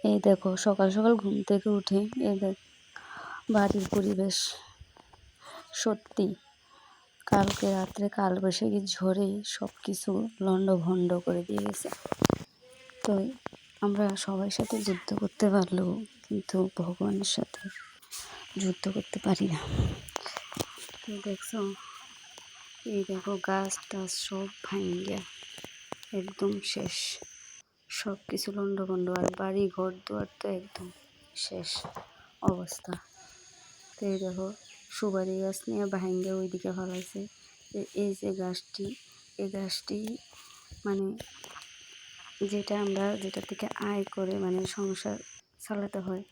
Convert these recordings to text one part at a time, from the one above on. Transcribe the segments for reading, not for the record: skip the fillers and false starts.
এই দেখো সকাল সকাল ঘুম থেকে উঠে এই দেখ বাড়ির পরিবেশ সত্যি কালকে রাত্রে কালবৈশাখী ঝড়ে সব কিছু লণ্ডভণ্ড করে দিয়ে গেছে। তো আমরা সবার সাথে যুদ্ধ করতে পারলেও কিন্তু ভগবানের সাথে যুদ্ধ করতে পারি না। তো দেখছো এই দেখো গাছ টাছ সব ভাঙ্গা একদম শেষ, সব কিছু লণ্ডভণ্ড, আর বাড়ি ঘর দুয়ার তো একদম শেষ অবস্থা। তো এই দেখো সুপারি গাছ নিয়ে ভাঙ্গা ওইদিকে ফেলাইছে। এই যে গাছটি, এই গাছটি মানে যেটা থেকে আয় করে মানে সংসার চালাতে হয়,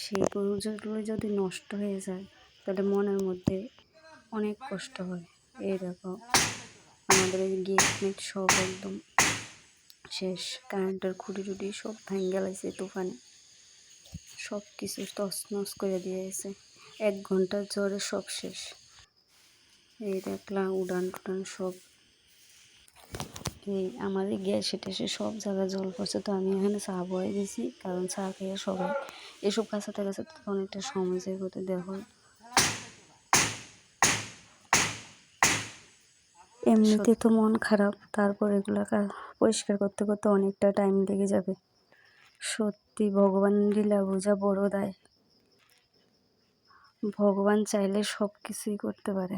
সেই গরুগুলো যদি নষ্ট হয়ে যায় তাহলে মনের মধ্যে অনেক কষ্ট হয়। এই দেখো আমাদের এই গেট মেট সব একদম শেষ, কারেন্টের খুঁটি টুটি সব ভেঙে গেছে তুফানে, সব কিছু তছনছ করে দিয়েছে। 1 ঘন্টার ঝড়ে সব শেষ। এই দেখলাম উড়ান টুডান সব, এই আমাদের গ্যাসে ট্যাসে সব জায়গায় জল পড়ছে। তো আমি এখানে চা বয়ে দিয়েছি, কারণ চা খেয়ে সবাই এসব কাছাতে কাছাতে অনেকটা সময় যায় করতে। দেখো এমনিতে তো মন খারাপ, তারপর এগুলো পরিষ্কার করতে করতে অনেকটা টাইম লেগে যাবে। সত্যি ভগবান লীলা বোঝা বড় দায়। ভগবান চাইলে সব কিছুই করতে পারে।